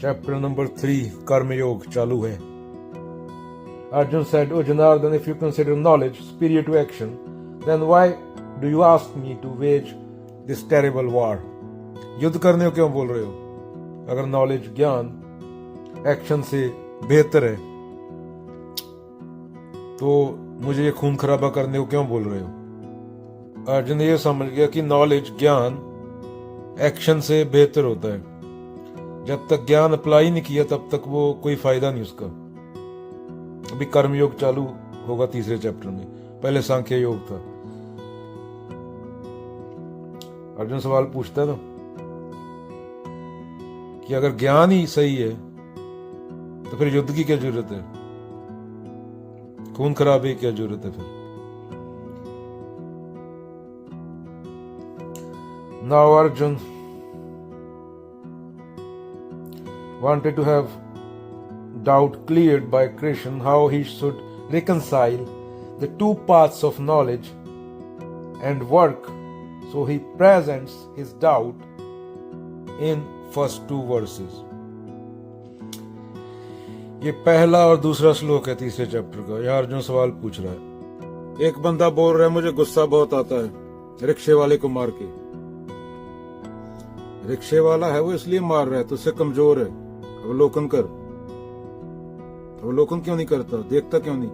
Chapter number 3 कर्मयोग चालू है। Arjun said, "O Janardhan, if you consider knowledge superior to action, then why do you ask me to wage this terrible war?" युद्ध करने को क्यों बोल रहे हो? अगर नॉलेज ज्ञान एक्शन से बेहतर है तो मुझे ये खून खराबा करने को क्यों बोल रहे हो? अर्जुन ये समझ गया कि नॉलेज ज्ञान एक्शन से बेहतर होता है। जब तक ज्ञान अप्लाई नहीं किया तब तक वो कोई फायदा नहीं उसका। अभी कर्मयोग चालू होगा तीसरे चैप्टर में, पहले सांख्य योग था। अर्जुन सवाल पूछता है ना कि अगर ज्ञान ही सही है तो फिर युद्ध की क्या जरूरत है, खून खराबे की क्या जरूरत है फिर? Now Arjun wanted to have doubt cleared by Krishna how he should reconcile the two paths of knowledge and work, so he presents his doubt in first two verses. ये पहला और दूसरा श्लोक है तीसरे चैप्टर का। यह अर्जुन सवाल पूछ रहा है। एक बंदा बोल रहा है मुझे गुस्सा बहुत आता है रिक्शे वाले को मार के। रिक्शे वाला है वो इसलिए मार रहा है तो उससे कमजोर है। अवलोकन कर। अवलोकन क्यों नहीं करता, देखता क्यों नहीं?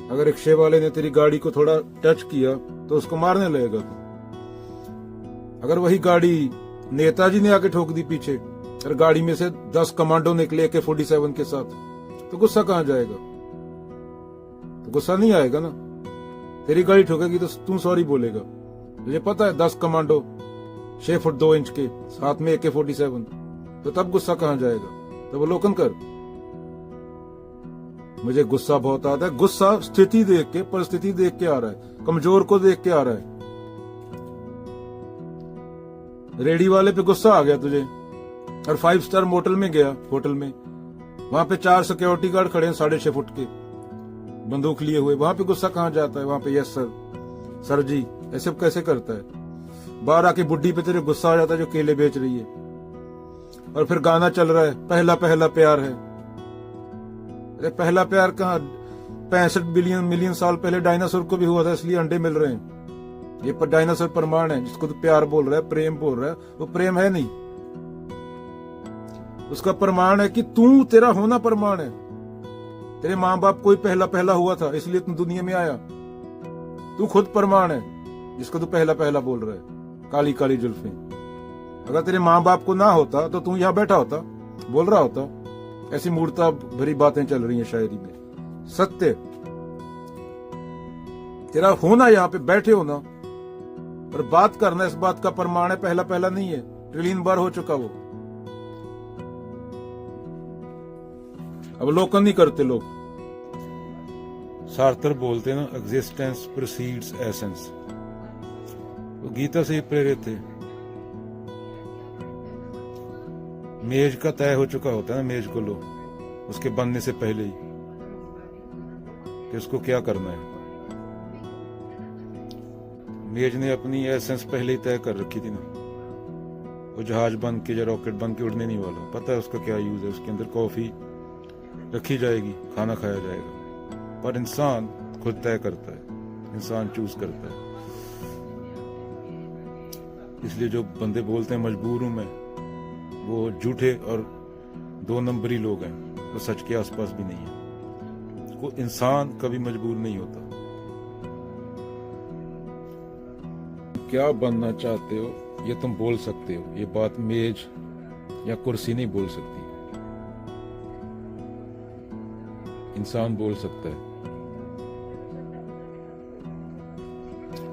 अगर रिक्शे वाले ने तेरी गाड़ी को थोड़ा टच किया तो उसको मारने लगेगा तू। अगर वही गाड़ी नेताजी ने आके ठोक दी पीछे और गाड़ी में से 10 कमांडो निकले AK-47 के साथ, तो गुस्सा कहां जाएगा? तो गुस्सा नहीं आएगा ना। तेरी गाड़ी ठोकेगी तो तू सॉरी बोलेगा। तुझे पता है 10 कमांडो 6 फुट 2 इंच के साथ में AK-47, तो तब गुस्सा कहां जाएगा? तब अवलोकन कर। मुझे गुस्सा बहुत आता है। गुस्सा स्थिति देख के, परिस्थिति देख के आ रहा है, कमजोर को देख के आ रहा है। रेडी वाले पे गुस्सा आ गया तुझे और 5 स्टार मोटल में गया, होटल में, वहां पे 4 सिक्योरिटी गार्ड खड़े हैं 6.5 फुट के बंदूक लिए हुए। वहां पे गुस्सा कहां जाता है? वहां पे यस सर, सर जी, ऐसे कैसे करता है? बाहर आके बुड्ढी पे तेरे गुस्सा आ जाता है जो केले बेच रही है। और फिर गाना चल रहा है पहला पहला प्यार है। अरे पहला प्यार कहाँ? 65 बिलियन मिलियन साल पहले डायनासोर को भी हुआ था, इसलिए अंडे मिल रहे हैं। ये पर डायनासोर प्रमाण है। जिसको तो प्यार बोल रहा है, प्रेम बोल रहा है, वो प्रेम है नहीं। उसका प्रमाण है कि तू, तेरा होना प्रमाण है। तेरे माँ बाप कोई पहला पहला हुआ था इसलिए तू दुनिया में आया। तू खुद प्रमाण है जिसको तू पहला पहला बोल रहा है। काली काली जुल्फें। अगर तेरे माँ बाप को ना होता तो तू यहाँ बैठा होता, बोल रहा होता। ऐसी मूर्ता भरी बातें चल रही हैं शायरी में। सत्य तेरा होना, यहाँ पे बैठे होना और बात करना, इस बात का प्रमाण है। पहला पहला नहीं है, ट्रिलियन बार हो चुका वो। अवलोकन नहीं करते लोग। सार्थर बोलते ना, एग्जिस्टेंस प्रोसीड्स एसेंस। वो गीता से ही प्रेरित थे। मेज का तय हो चुका होता है ना, मेज को लो उसके बनने से पहले ही कि उसको क्या करना है। मेज ने अपनी एसेंस पहले ही तय कर रखी थी ना। वो जहाज बन के या रॉकेट बन के उड़ने नहीं वाला। पता है उसका क्या यूज है। उसके अंदर कॉफी रखी जाएगी, खाना खाया जाएगा। पर इंसान खुद तय करता है, इंसान चूज करता है। इसलिए जो बंदे बोलते हैं मजबूर हूं मैं, वो झूठे और 2 नंबरी लोग हैं। वो सच के आसपास भी नहीं है। वो इंसान कभी मजबूर नहीं होता। क्या बनना चाहते हो ये तुम बोल सकते हो। ये बात मेज या कुर्सी नहीं बोल सकती, इंसान बोल सकता है।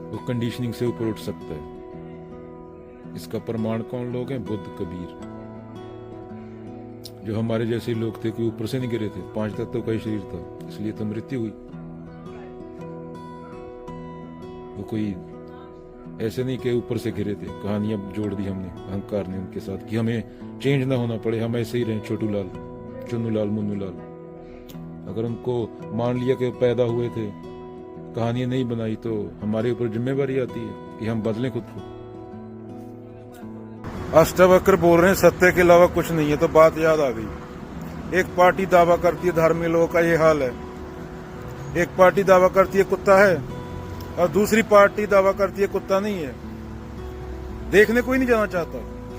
वो कंडीशनिंग से ऊपर उठ सकता है। इसका प्रमाण कौन लोग हैं? बुद्ध, कबीर। जो हमारे जैसे लोग थे कि ऊपर से नहीं गिरे थे। 5 तत्वों का ही शरीर था, इसलिए तो मृत्यु हुई। वो कोई ऐसे नहीं कि ऊपर से गिरे थे। कहानियां जोड़ दी हमने, अहंकार ने उनके साथ, कि हमें चेंज ना होना पड़े, हम ऐसे ही रहें, छोटू लाल, चुन्नू लाल, मुन्नू लाल। अगर उनको मान लिया कि पैदा हुए थे, कहानियां नहीं बनाई, तो हमारे ऊपर जिम्मेवारी आती है कि हम बदलें खुद को। अष्टावक्र बोल रहे हैं सत्य के अलावा कुछ नहीं है, तो बात याद आ गई। एक पार्टी दावा करती है धार्मिक लोगों का ये हाल है, एक पार्टी दावा करती है कुत्ता है और दूसरी पार्टी दावा करती है कुत्ता नहीं है। देखने कोई नहीं जाना चाहता।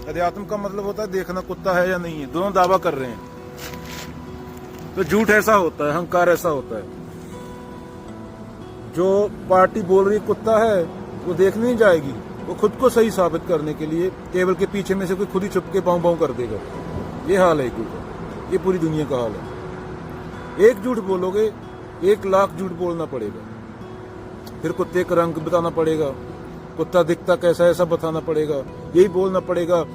अध्यात्म का मतलब होता है देखना कुत्ता है या नहीं है, दोनों दावा कर रहे हैं। तो झूठ ऐसा होता है, अहंकार ऐसा होता है। जो पार्टी बोल रही कुत्ता है वो देखने नहीं जाएगी, वो खुद को सही साबित करने के लिए टेबल के पीछे में से कोई खुद ही छुप के पाँव पाँव कर देगा। ये हाल है कुत्ता, ये पूरी दुनिया का हाल है। एक झूठ बोलोगे 1 लाख झूठ बोलना पड़ेगा, फिर कुत्ते का रंग बताना पड़ेगा, कुत्ता दिखता कैसा ऐसा बताना पड़ेगा, यही बोलना पड़ेगा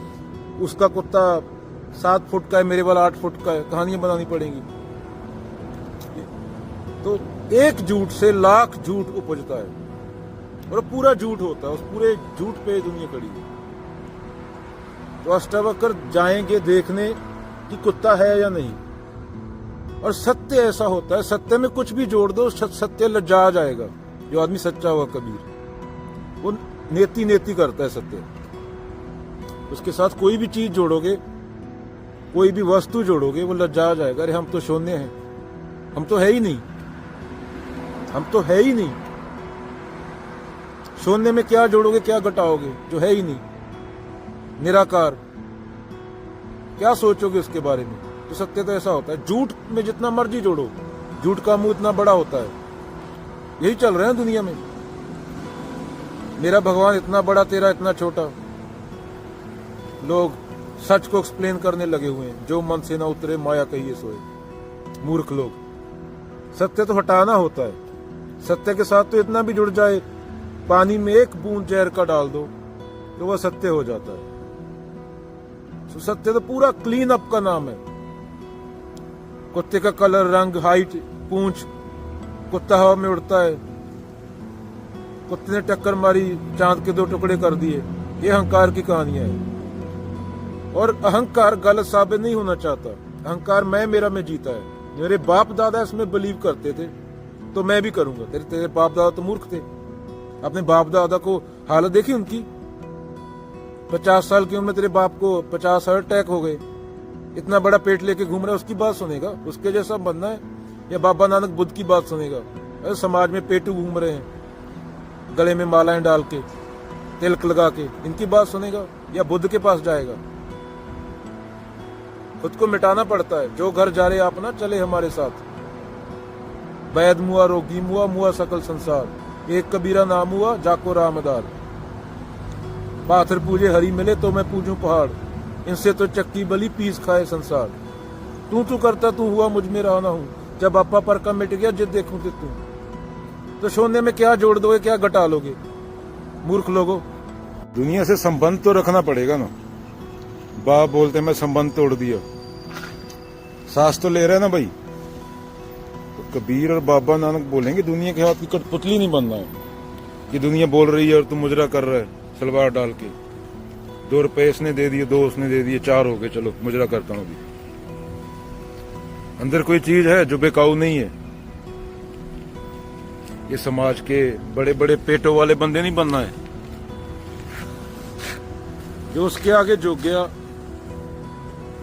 उसका कुत्ता 7 फुट का है मेरे वाला 8 फुट का है, कहानियां बनानी पड़ेंगी। तो एक झूठ से लाख झूठ उपजता है और पूरा झूठ होता है, उस पूरे झूठ पे दुनिया खड़ी है। तो अष्टावक्र जाएंगे देखने कि कुत्ता है या नहीं। और सत्य ऐसा होता है, सत्य में कुछ भी जोड़ दो सत्य लज्जा जाएगा। जो आदमी सच्चा हुआ कबीर, वो नेति नेति करता है सत्य। उसके साथ कोई भी चीज जोड़ोगे, कोई भी वस्तु जोड़ोगे, वो लज्जा जाएगा। अरे हम तो शून्य हैं, हम तो है ही नहीं, हम तो है ही नहीं। शून्य में क्या जोड़ोगे, क्या घटाओगे जो है ही नहीं, निराकार, क्या सोचोगे उसके बारे में। तो सत्य तो ऐसा होता है। झूठ में जितना मर्जी जोड़ो, झूठ का मुंह इतना बड़ा होता है। यही चल रहा है दुनिया में, मेरा भगवान इतना बड़ा तेरा इतना छोटा। लोग सच को एक्सप्लेन करने लगे हुए हैं, जो मन से ना उतरे माया कहिए सोए। मूर्ख लोग। सत्य तो हटाना होता है। सत्य के साथ तो इतना भी जुड़ जाए, पानी में 1 बूंद जहर का डाल दो तो वह सत्य हो जाता है। तो सत्य तो पूरा क्लीन अप का नाम है। कुत्ते का कलर, रंग, हाइट, पूंछ, कुत्ता हवा में उड़ता है, कुत्ते ने टक्कर मारी, चांद के 2 टुकड़े कर दिए। ये अहंकार की कहानियां हैं। और अहंकार गलत साबित नहीं होना चाहता। अहंकार मैं मेरा में जीता है। मेरे बाप दादा इसमें बिलीव करते थे तो मैं भी करूंगा। तेरे बाप दादा तो मूर्ख थे। अपने बाप दादा को हालत देखी उनकी। 50 साल की उम्र में तेरे बाप को 50 हार्ट अटैक हो गए। इतना बड़ा पेट लेके घूम रहा है, उसकी बात सुनेगा? उसके जैसा बनना है? या बाबा नानक बुद्ध की बात सुनेगा? अरे समाज में पेटू घूम रहे हैं, गले में मालाएं डाल के, तिलक लगा के, इनकी बात सुनेगा या बुद्ध के पास जाएगा? खुद को मिटाना पड़ता है। जो घर जा रहे आप ना, चले हमारे साथ। वैद मुआ रोगी मुआ, मुआ सकल संसार। एक कबीरा नाम हुआ, जाको रामदार। पाथर पूजे हरी मिले तो मैं पूजूं पहाड़। इनसे तो चक्की बली पीस खाए संसार। तू करता तू हुआ, मुझ में रहा ना हूं। जब आपा पर का मिट गया, जिद देखूं ते तू। तो शून्य में क्या जोड़ दोगे, क्या घटा लोगे? मूर्ख लोगों। दुनिया से संबंध तो रखना पड़ेगा ना। बाप बोलते मैं संबंध तोड़ दिया, सांस तो ले रहा है ना भाई। तो कबीर और बाबा नानक बोलेंगे दुनिया के हाथ की कठपुतली नहीं बनना है कि दुनिया बोल रही है और तू मुजरा कर रहा है सलवार डाल के। 2 रुपए इसने दे दिए, 2 उसने दे दिए, 4 हो गए, चलो मुजरा करता हूं। अभी अंदर कोई चीज है जो बेकाऊ नहीं है। ये समाज के बड़े बड़े पेटों वाले बंदे नहीं बनना है। जो उसके आगे झुक गया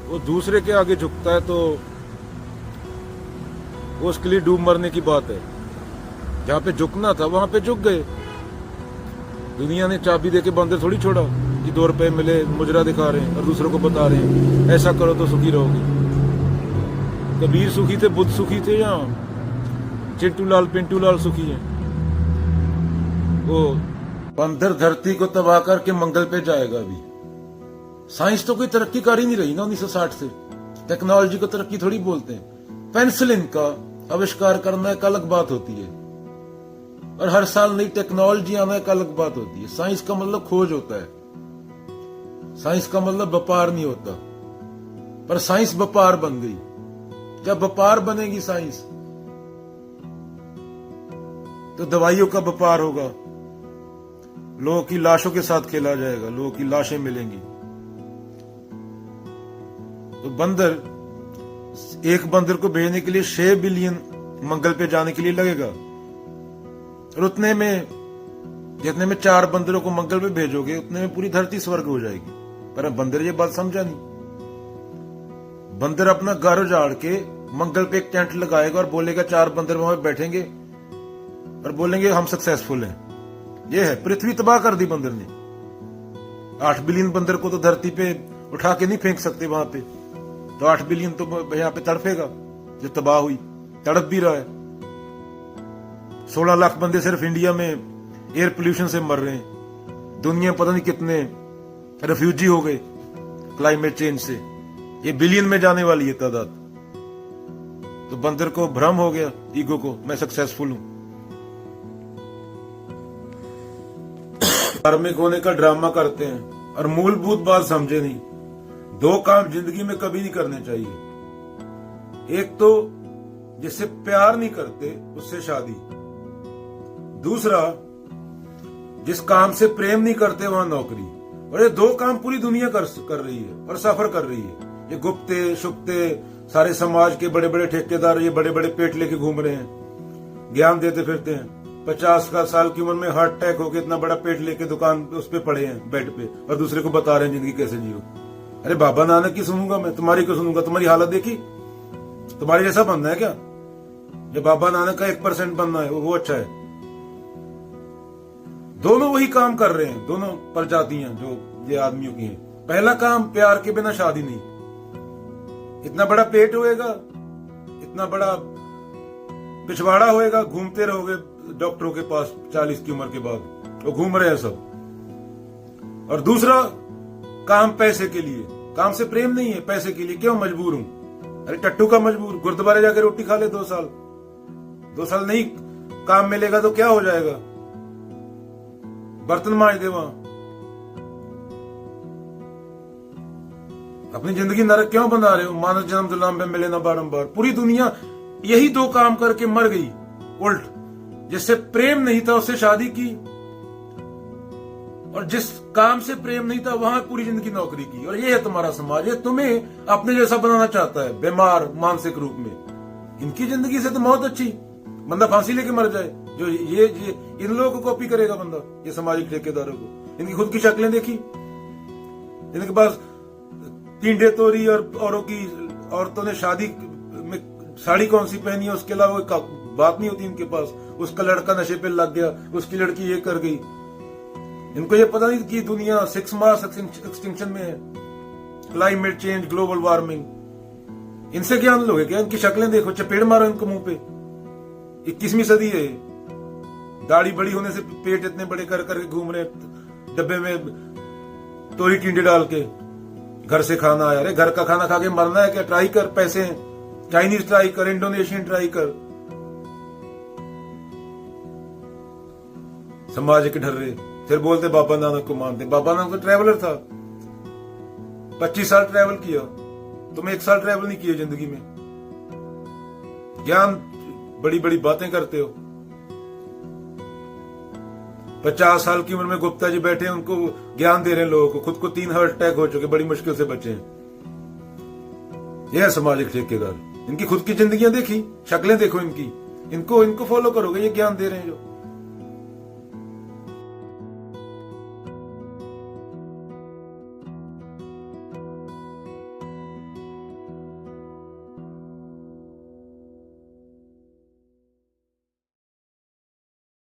वो दूसरे के आगे झुकता है, तो वो उसके लिए डूब मरने की बात है। जहां पे झुकना था वहां पे झुक गए। दुनिया ने चाबी देके बंदे थोड़ी छोड़ा कि 2 रुपए मिले, मुजरा दिखा रहे हैं और दूसरों को बता रहे हैं ऐसा करो तो सुखी रहोगे। कबीर सुखी थे, बुद्ध सुखी थे, या चिंटू लाल पिंटू लाल सुखी है? वो बंदर धरती को तबाह करके मंगल पे जाएगा। अभी साइंस तो कोई तरक्की कर ही नहीं रही ना 1960 से। टेक्नोलॉजी को तरक्की थोड़ी बोलते हैं। पेनिसिलिन का आविष्कार करना एक अलग बात होती है, और हर साल नई टेक्नोलॉजी आना एक अलग बात होती है। साइंस का मतलब खोज होता है, साइंस का मतलब व्यापार नहीं होता। पर साइंस व्यापार बन गई। जब व्यापार बनेगी साइंस, तो दवाइयों का व्यापार होगा। लोगों की लाशों के साथ खेला जाएगा, लोगों की लाशें मिलेंगी। तो बंदर, एक बंदर को भेजने के लिए 6 बिलियन मंगल पे जाने के लिए लगेगा। और जितने में 4 बंदरों को मंगल पे भेजोगे, उतने में पूरी धरती स्वर्ग हो जाएगी। पर बंदर ये बात समझा नहीं। बंदर अपना घर उजाड़ के मंगल पे एक टेंट लगाएगा और बोलेगा 4 बंदर वहां पे बैठेंगे और बोलेंगे हम सक्सेसफुल हैं। ये है, पृथ्वी तबाह कर दी बंदर ने। 8 बिलियन बंदर को तो धरती पे उठा के नहीं फेंक सकते वहां पे, तो 8 बिलियन तो यहाँ पे तड़फेगा। जो तबाह हुई, तड़प भी रहा है। 16 लाख बंदे सिर्फ इंडिया में एयर पोल्यूशन से मर रहे हैं। दुनिया पता नहीं कितने रेफ्यूजी हो गए क्लाइमेट चेंज से। ये बिलियन में जाने वाली है तादाद। तो बंदर को भ्रम हो गया, ईगो को, मैं सक्सेसफुल हूं। धार्मिक होने का ड्रामा करते हैं और मूलभूत बात समझे नहीं। 2 काम जिंदगी में कभी नहीं करने चाहिए। एक तो जिससे प्यार नहीं करते उससे शादी, दूसरा जिस काम से प्रेम नहीं करते वहां नौकरी। और ये 2 काम पूरी दुनिया कर रही है और सफर कर रही है। ये गुप्ते शुप्ते सारे समाज के बड़े बड़े ठेकेदार ये बड़े बड़े पेट लेके घूम रहे हैं, ज्ञान देते फिरते हैं। 50 साल की उम्र में हार्ट अटैक होकर इतना बड़ा पेट लेके दुकान उस पे पड़े हैं बेड पे, और दूसरे को बता रहे हैं जिंदगी कैसे जियो। अरे बाबा नानक की सुनूंगा मैं, तुम्हारी क्यों सुनूंगा? तुम्हारी हालत देखी? तुम्हारी जैसा बनना है क्या? जो बाबा नानक का 1% बनना है वो अच्छा है। दोनों वही काम कर रहे हैं, दोनों प्रजातियां जो ये आदमियों की हैं। पहला काम, प्यार के बिना शादी नहीं। इतना बड़ा पेट होएगा, इतना बड़ा पिछवाड़ा होएगा, घूमते रहोगे डॉक्टरों के पास 40 की उम्र के बाद, वो घूम रहे हैं सब। और दूसरा काम पैसे के लिए, काम से प्रेम नहीं है, पैसे के लिए। क्यों मजबूर हूं? अरे टट्टू का मजबूर, गुरुद्वारे जाकर रोटी खा ले 2 साल। 2 साल नहीं काम मिलेगा तो क्या हो जाएगा? बर्तन मांज दे वहां। अपनी जिंदगी नरक क्यों बना रहे हो? मानव जन्म दुलाम में मिले ना बारंबार। पूरी दुनिया यही 2 काम करके मर गई उल्ट। जिससे प्रेम नहीं था उससे शादी की, और जिस काम से प्रेम नहीं था वहां पूरी जिंदगी नौकरी की। और ये है तुम्हारा समाज, ये तुम्हें अपने जैसा बनाना चाहता है, बीमार मानसिक रूप में। इनकी जिंदगी से तो बहुत अच्छी, बंदा फांसी लेके मर जाए। जो ये इन लोगों को कॉपी करेगा बंदा, ये सामाजिक ठेकेदारों को। इनकी खुद की शक्लें देखी, इनके पास टींडे तोरी और औरतों ने शादी में साड़ी कौन सी पहनी है, उसके अलावा कोई बात नहीं होती इनके पास। उसका लड़का नशे पे लग गया, उसकी लड़की ये कर गई। इनको ये पता नहीं कि दुनिया 6 मास एक्सटिंक्शन में है, क्लाइमेट चेंज, ग्लोबल वार्मिंग। इनसे ज्ञान लोगे क्या? इनकी शक्लें देखो, चपेड़ मारो इनको मुंह पे। 21वीं सदी है। दाढ़ी बड़ी होने से पेट इतने बड़े कर करके घूम रहे, डब्बे में तोरी टिंडे डाल के। घर से खाना आया, अरे घर का खाना खा के मरना है क्या? ट्राई कर, पैसे हैं, चाइनीज ट्राई कर, इंडोनेशियन ट्राई कर। समाज के ढर्रे फिर बोलते बाबा नानक को मानते। बाबा नानक तो ट्रैवलर था, 25 साल ट्रैवल किया। तुम 1 साल ट्रैवल नहीं किए जिंदगी में। ज्ञान बड़ी बड़ी बातें करते हो। 50 साल की उम्र में गुप्ता जी बैठे हैं, उनको ज्ञान दे रहे हैं लोगों को। खुद को 3 हार्ट अटैक हो चुके, बड़ी मुश्किल से बचे हैं। यह है सामाजिक ठेकेदार। इनकी खुद की जिंदगियां देखी, शक्लें देखो इनकी। इनको फॉलो करोगे, ये ज्ञान दे रहे हैं जो।